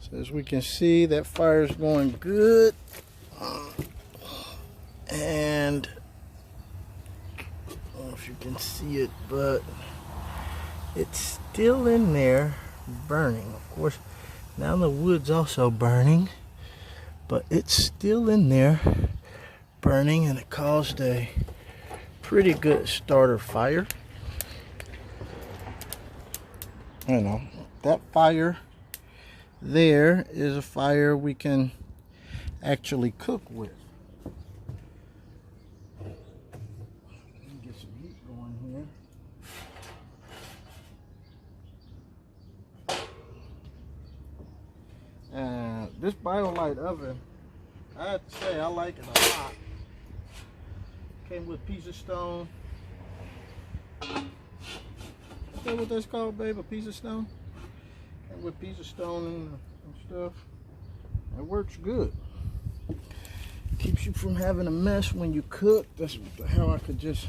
So as we can see, that fire is going good. And I don't know if you can see it, but it's still in there burning. Of course, now the wood's also burning, but it's still in there burning, and it caused a pretty good starter fire. You know, that fire there is a fire we can actually cook with. Get some heat going here. This BioLite oven, I have to say I like it a lot. Came with piece of stone. Is that what that's called, babe? A piece of stone? Came with piece of stone and stuff. It works good. Keeps you from having a mess when you cook. That's how I could just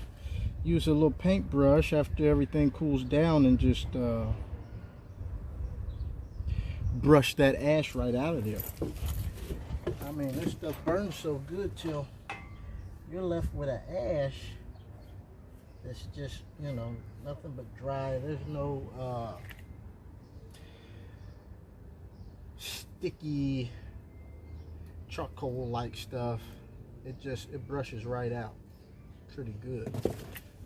use a little paintbrush after everything cools down and just brush that ash right out of there. I mean, this stuff burns so good till you're left with an ash that's just, you know, nothing but dry. There's no sticky charcoal like stuff. It brushes right out pretty good.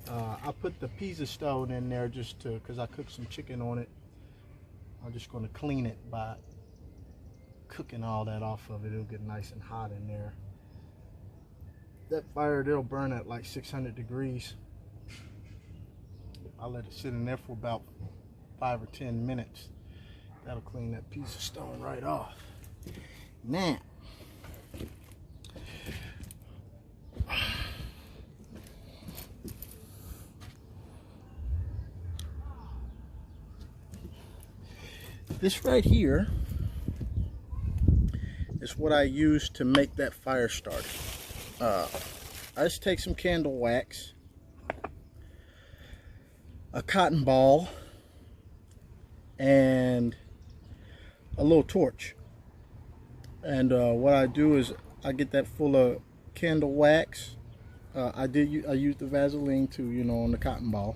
I put the pizza stone in there just to, because I cooked some chicken on it. I'm just going to clean it by cooking all that off of it. It'll get nice and hot in there. That fire, it'll burn at like 600 degrees. I'll let it sit in there for about 5 or 10 minutes. That'll clean that piece of stone right off. Now, this right here is what I use to make that fire starter. I just take some candle wax, a cotton ball, and a little torch. And what I do is I get that full of candle wax. I use the Vaseline too, you know, on the cotton ball.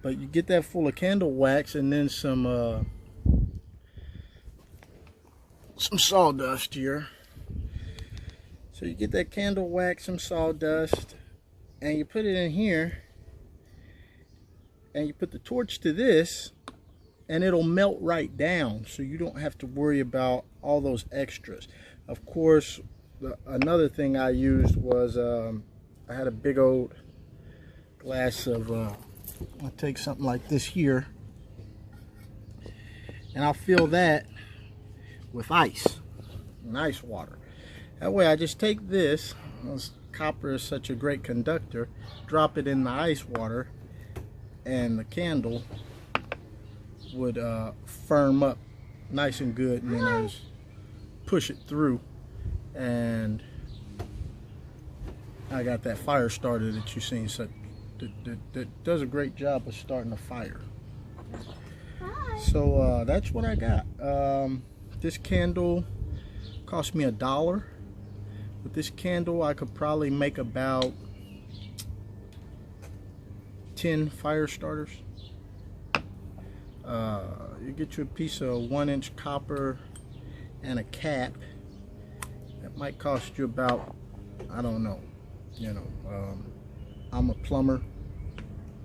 But you get that full of candle wax and then some sawdust here. So you get that candle wax, some sawdust, and you put it in here, and you put the torch to this, and it'll melt right down, so you don't have to worry about all those extras. Of course, another thing I used was I had a big old glass of I'll take something like this here, and I'll fill that with ice water. That way I just take this, copper is such a great conductor, drop it in the ice water, and the candle would firm up nice and good, and then I just push it through, and I got that fire starter that you've seen. So that does a great job of starting a fire. So that's what I got. This candle cost me $1. With this candle I could probably make about 10 fire starters. You get you a piece of 1-inch copper and a cap. That might cost you about, I don't know, you know, I'm a plumber,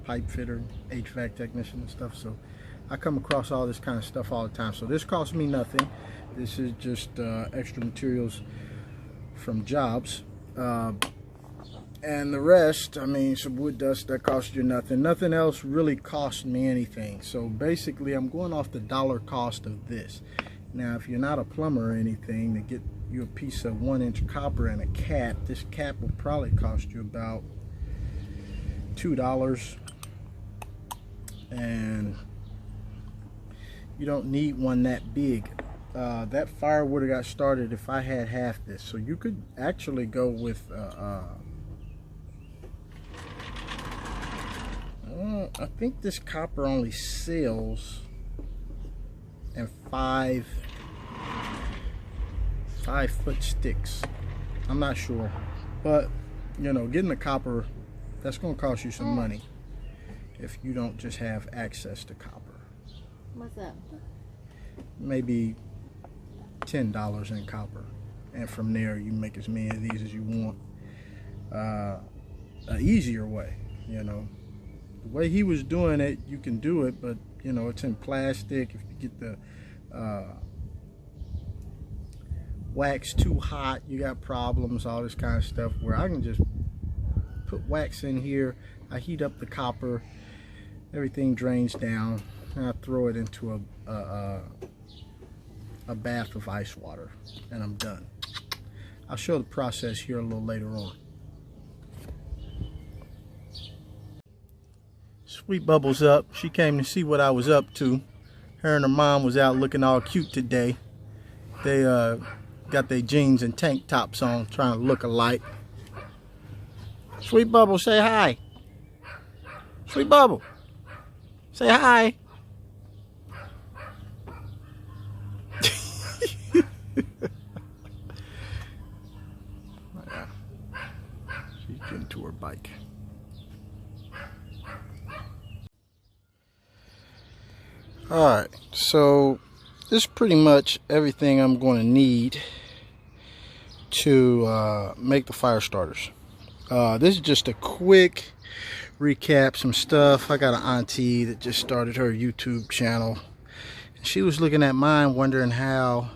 pipe fitter, HVAC technician and stuff, so I come across all this kind of stuff all the time. So this cost me nothing. This is just extra materials from jobs. And the rest, I mean, some wood dust, that cost you nothing. Nothing else really cost me anything. So basically, I'm going off the dollar cost of this. Now, if you're not a plumber or anything, to get you a piece of 1-inch copper and a cap, this cap will probably cost you about $2. And you don't need one that big. That fire would have got started if I had half this. So you could actually go with I think this copper only sells in 5 5-foot sticks. I'm not sure, but you know, getting the copper, that's going to cost you some money if you don't just have access to copper. What's that? Maybe $10 in copper, and from there you make as many of these as you want. An easier way, you know, the way he was doing it, you can do it, but you know, it's in plastic. If you get the wax too hot, you got problems, all this kind of stuff. Where I can just put wax in here, I heat up the copper, everything drains down, and I throw it into a bath of ice water, and I'm done. I'll show the process here a little later on. Sweet Bubble's up. She came to see what I was up to. Her and her mom was out looking all cute today. They got their jeans and tank tops on, trying to look alike. Sweet Bubble, say hi. Sweet Bubble, say hi. She's getting to her bike. Alright, so this is pretty much everything I'm going to need to make the fire starters. This is just a quick recap, some stuff. I got an auntie that just started her YouTube channel. She was looking at mine, wondering how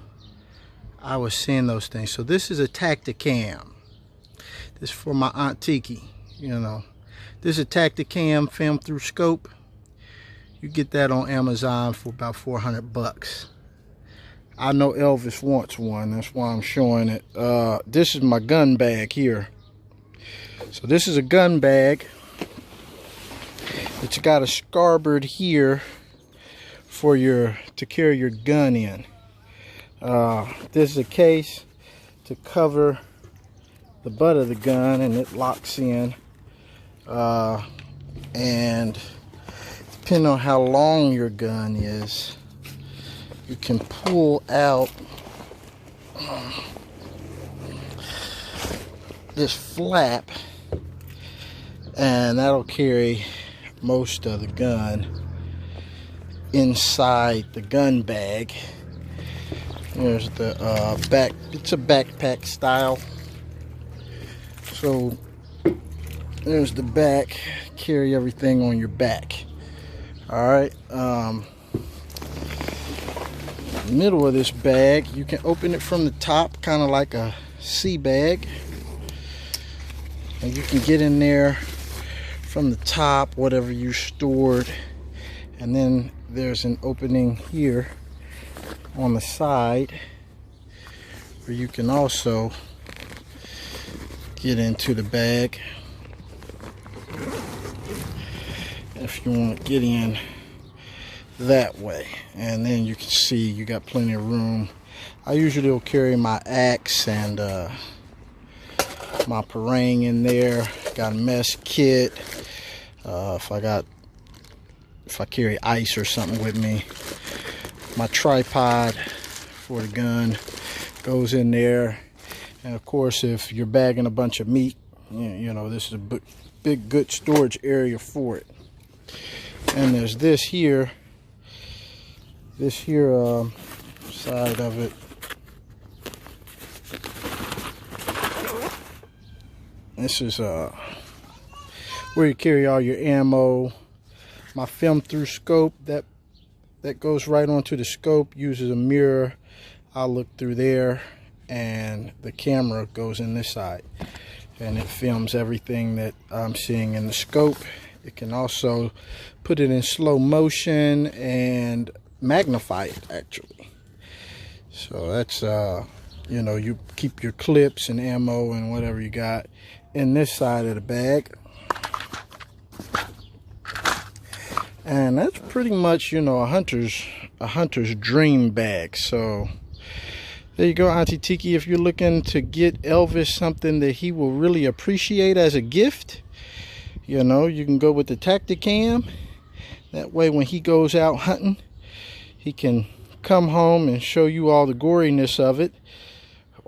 I was seeing those things. So this is a Tacticam. This is for my Aunt Tiki, you know. This is a Tacticam film through scope. You get that on Amazon for about 400 bucks. I know Elvis wants one, that's why I'm showing it. This is my gun bag here. So this is a gun bag. It's got a scabbard here for to carry your gun in. This is a case to cover the butt of the gun, and it locks in. And depending on how long your gun is, you can pull out this flap, and that'll carry most of the gun inside the gun bag. There's the back. It's a backpack style. So there's the back. Carry everything on your back. Alright, middle of this bag, you can open it from the top, kind of like a sea bag, and you can get in there from the top whatever you stored. And then there's an opening here on the side where you can also get into the bag if you want to get in that way. And then you can see you got plenty of room. I usually will carry my axe and my parang in there. Got a mess kit. If I carry ice or something with me. My tripod for the gun goes in there. And of course, if you're bagging a bunch of meat, you know, this is a big good storage area for it. And there's this here side of it. This is where you carry all your ammo. My film through scope, that goes right onto the scope, uses a mirror. I'll look through there, and the camera goes in this side, and it films everything that I'm seeing in the scope. It can also put it in slow motion and magnify it, actually. So that's you know, you keep your clips and ammo and whatever you got in this side of the bag. And that's pretty much, you know, a hunter's dream bag. So there you go, Auntie Tiki. If you're looking to get Elvis something that he will really appreciate as a gift, you know, you can go with the Tacticam. That way when he goes out hunting, he can come home and show you all the goriness of it.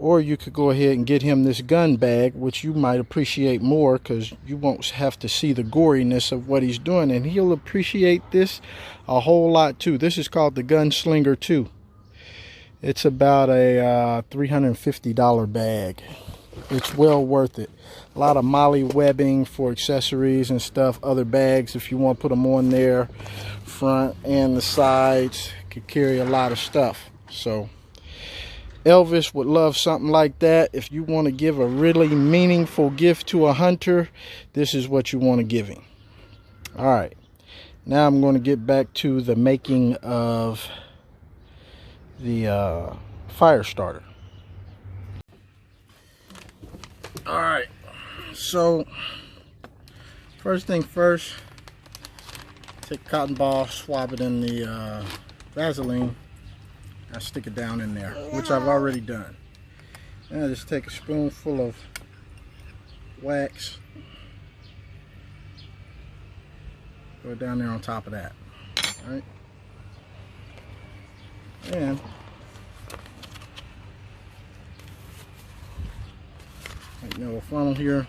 Or you could go ahead and get him this gun bag, which you might appreciate more because you won't have to see the goriness of what he's doing, and he'll appreciate this a whole lot too. This is called the Gunslinger 2. It's about a $350 bag. It's well worth it. A lot of MOLLE webbing for accessories and stuff. Other bags, if you want to put them on there, front and the sides, could carry a lot of stuff. So Elvis would love something like that. If you want to give a really meaningful gift to a hunter, this is what you want to give him. All right, now I'm going to get back to the making of the fire starter. All right, so first thing first, take a cotton ball, swab it in the Vaseline. I stick it down in there, which I've already done. And I just take a spoonful of wax, go down there on top of that. All right, and make a little funnel here.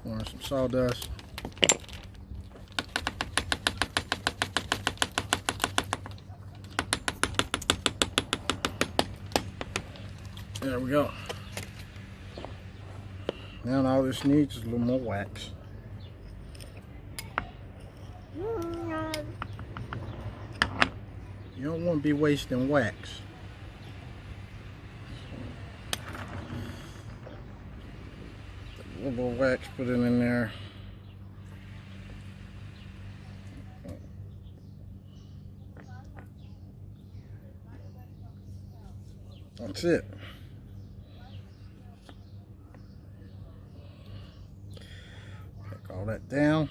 Pour some sawdust. There we go. Now all this needs is a little more wax. You don't want to be wasting wax. A little more wax, put it in there. That's it. Take all that down.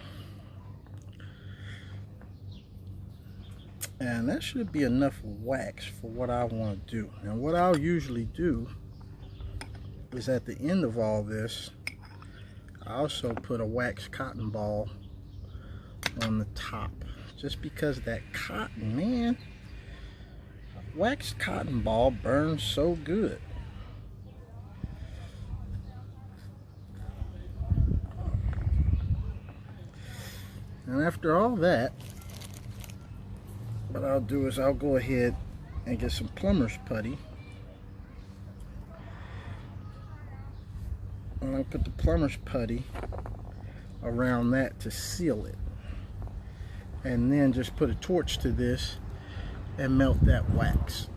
And that should be enough wax for what I want to do. And what I'll usually do is at the end of all this, I also put a wax cotton ball on the top. Just because that cotton, man, waxed cotton ball burns so good. And after all that, what I'll do is I'll go ahead and get some plumber's putty. And I'll put the plumber's putty around that to seal it. And then just put a torch to this and melt that wax.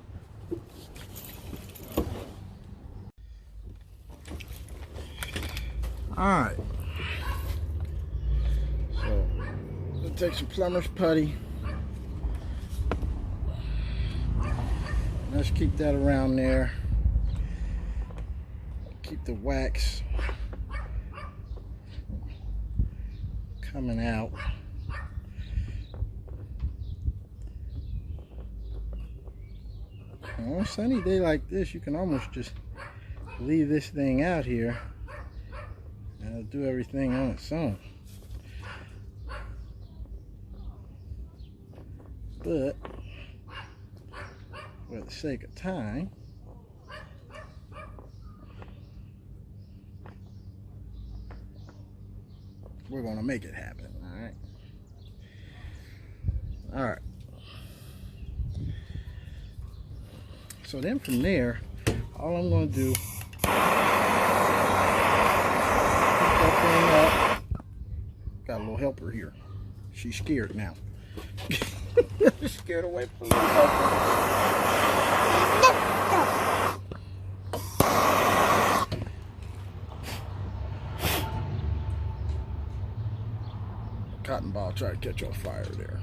Alright. So, we'll take some plumber's putty. Let's keep that around there. Keep the wax coming out. On a sunny day like this, you can almost just leave this thing out here and it'll do everything on its own. But for the sake of time, we're gonna make it happen. All right. So then from there, all I'm going to do, pick that thing up. Got a little helper here. She's scared now. She's scared away from the helper. Cotton ball tried to catch on fire there.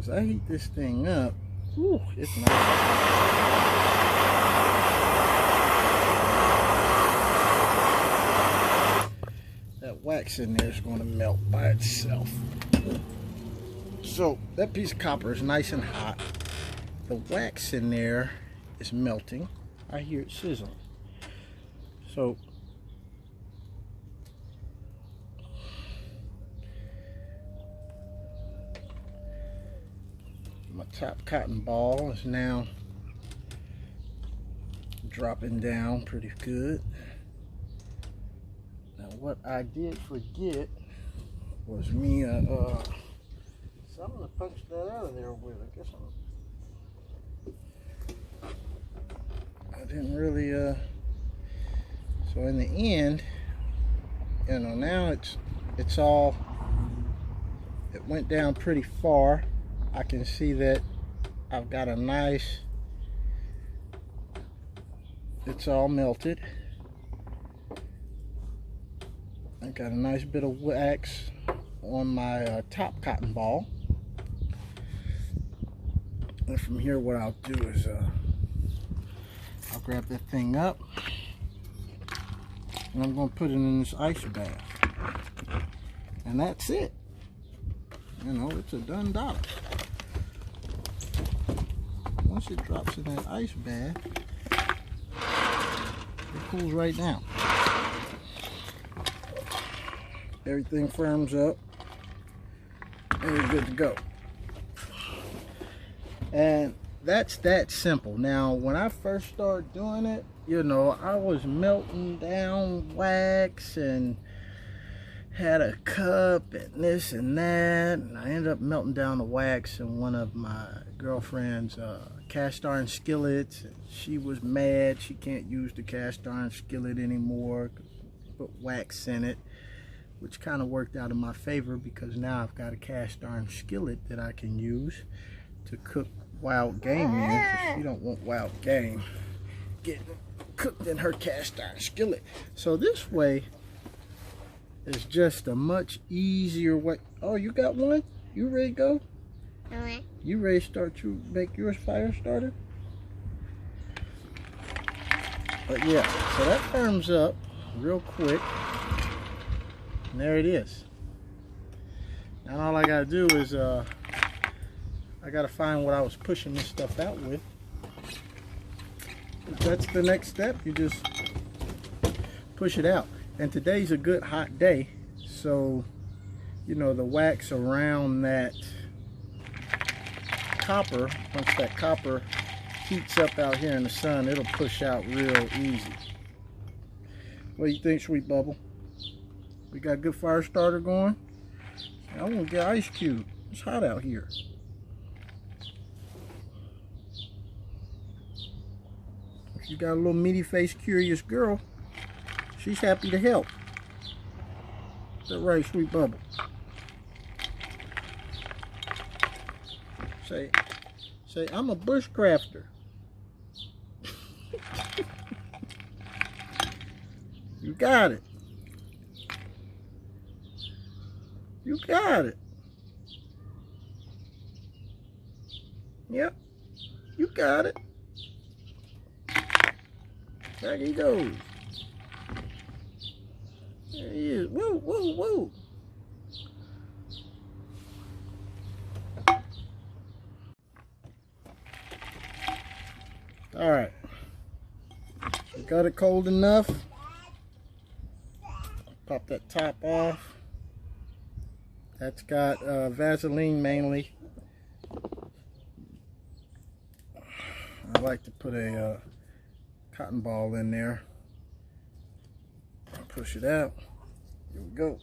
As I heat this thing up, ooh, it's nice. That wax in there is going to melt by itself. So that piece of copper is nice and hot. The wax in there is melting. I hear it sizzling. So top cotton ball is now dropping down pretty good. Now what I did forget was me something to punch that out of there with. I guess I didn't really so in the end, you know, now it's all, it went down pretty far. I can see that I've got a nice, it's all melted. I got a nice bit of wax on my top cotton ball. And from here, what I'll do is I'll grab that thing up and I'm going to put it in this ice bath. And that's it. You know, it's a done dollar. Once it drops in that ice bath, it cools right down. Everything firms up and you're good to go. And that's that simple. Now, when I first started doing it, you know, I was melting down wax and had a cup and this and that, and I ended up melting down the wax in one of my girlfriend's cast iron skillets. She was mad she can't use the cast iron skillet anymore, put wax in it, which kind of worked out in my favor because now I've got a cast iron skillet that I can use to cook wild game in, because she don't want wild game getting cooked in her cast iron skillet. So this way is just a much easier way. Oh, you got one? You ready to go? Okay. You ready to start to make yours fire starter? But yeah, so that firms up real quick. And there it is. Now all I gotta do is I gotta find what I was pushing this stuff out with. But that's the next step. You just push it out. And today's a good hot day, so you know the wax around that copper, once that copper heats up out here in the sun, it'll push out real easy. What do you think, Sweet Bubble? We got a good fire starter going? I want to get ice cube. It's hot out here. If you got a little meaty faced curious girl, she's happy to help. Is that right, Sweet Bubble? Say, I'm a bushcrafter. You got it. You got it. Yep. You got it. There he goes. There he is. Whoa, whoa, whoa. All right. We got it cold enough. Pop that top off. That's got Vaseline mainly. I like to put a cotton ball in there. Push it out. Here we go.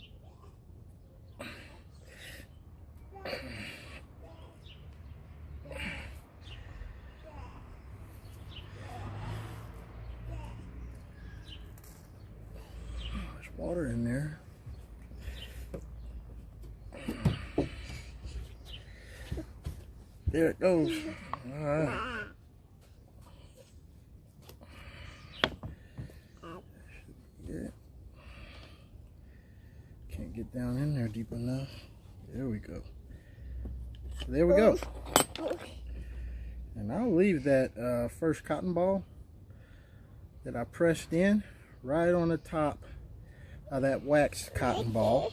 There's water in there. There it goes. All right. Yeah. Can't get down in there deep enough. There we go. So there we go. And I'll leave that first cotton ball that I pressed in right on the top of that waxed cotton ball.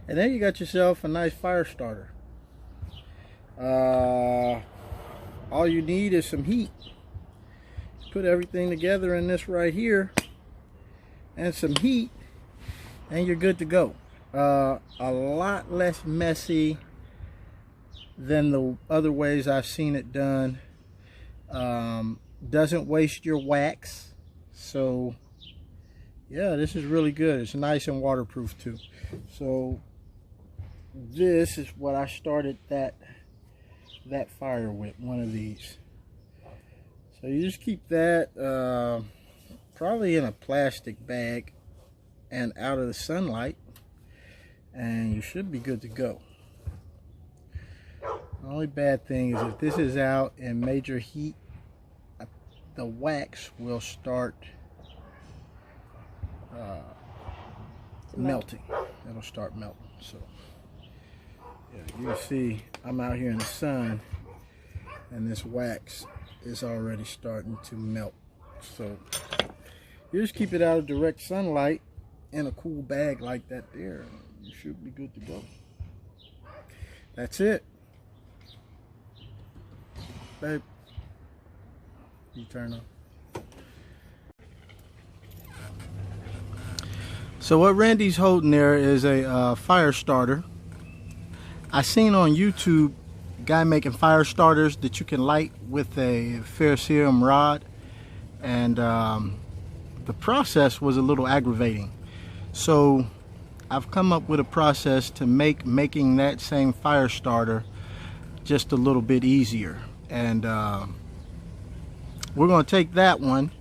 And then you got yourself a nice fire starter. All you need is some heat. Put everything together in this right here and some heat and you're good to go. A lot less messy, than the other ways I've seen it done. Doesn't waste your wax. So yeah, this is really good. It's nice and waterproof too. So this is what I started that fire with, one of these. So you just keep that probably in a plastic bag and out of the sunlight, and you should be good to go. The only bad thing is if this is out in major heat, the wax will start melting. It'll start melting. So yeah, you can see I'm out here in the sun and this wax is already starting to melt. So you just keep it out of direct sunlight in a cool bag like that there. You should be good to go. That's it. Babe, you turn on. So what Randy's holding there is a fire starter. I seen on YouTube a guy making fire starters that you can light with a ferrocerium rod, and the process was a little aggravating. So I've come up with a process to making that same fire starter just a little bit easier. And we're going to take that one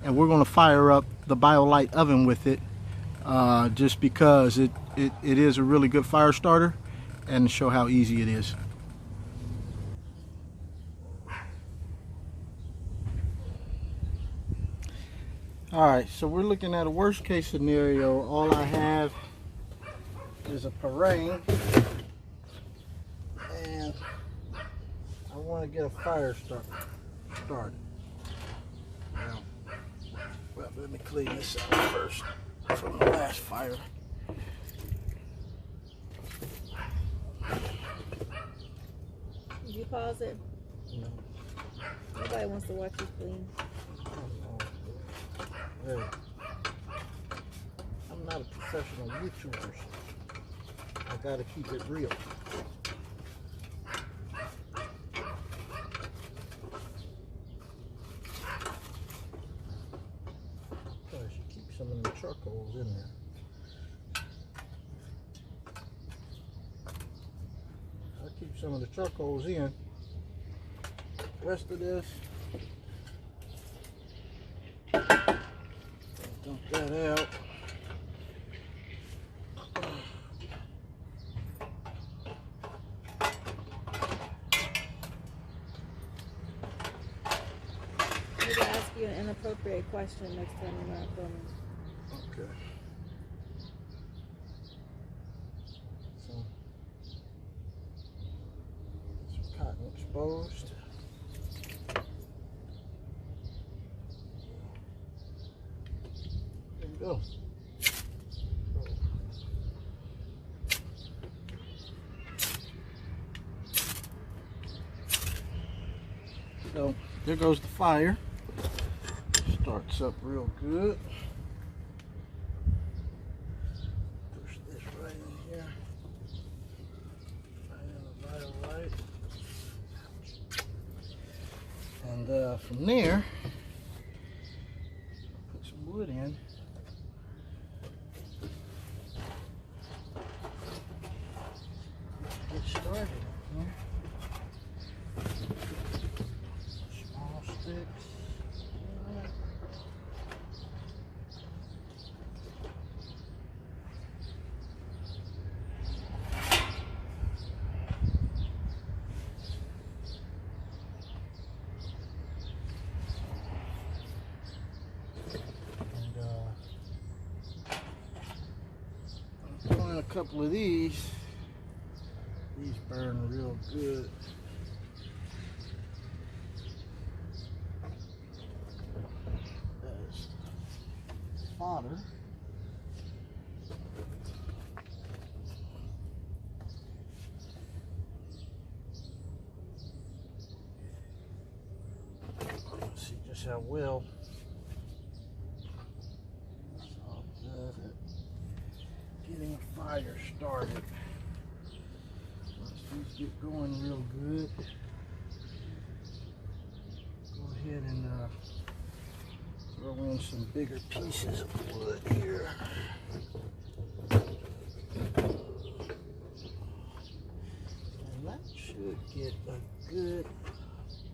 and we're going to fire up the BioLite oven with it, just because it is a really good fire starter, and to show how easy it is. Alright, so we're looking at a worst case scenario. All I have is a parang, and I want to get a fire started. Now, well, let me clean this out first from the last fire. Did you pause it? No. Nobody wants to watch you clean. Hey, I'm not a professional YouTuber, so I gotta keep it real. I should keep some of the charcoals in there. I'll keep some of the charcoals in. The rest of this, dump that out. I'm going to ask you an inappropriate question next time you're not filming. Okay. So, some cotton exposed. There you go. So, there goes the fire. Starts up real good. Push this right in here. Right in the BioLite. And from there, put some wood in. Get started. Small sticks. A couple of these burn real good. As fodder. Let's see just how well it's all good at getting a fire started. Let's these get going real good. Go ahead and throw in some bigger pieces of wood here. And that should get a good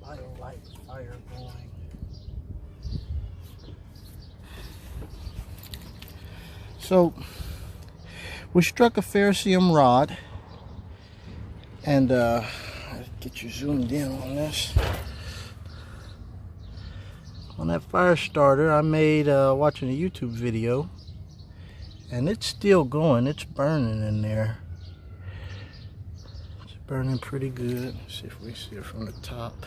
BioLite fire going. So we struck a ferrocium rod, and get you zoomed in on this. On that fire starter, I made watching a YouTube video, and it's still going. It's burning in there. It's burning pretty good. Let's see if we see it from the top.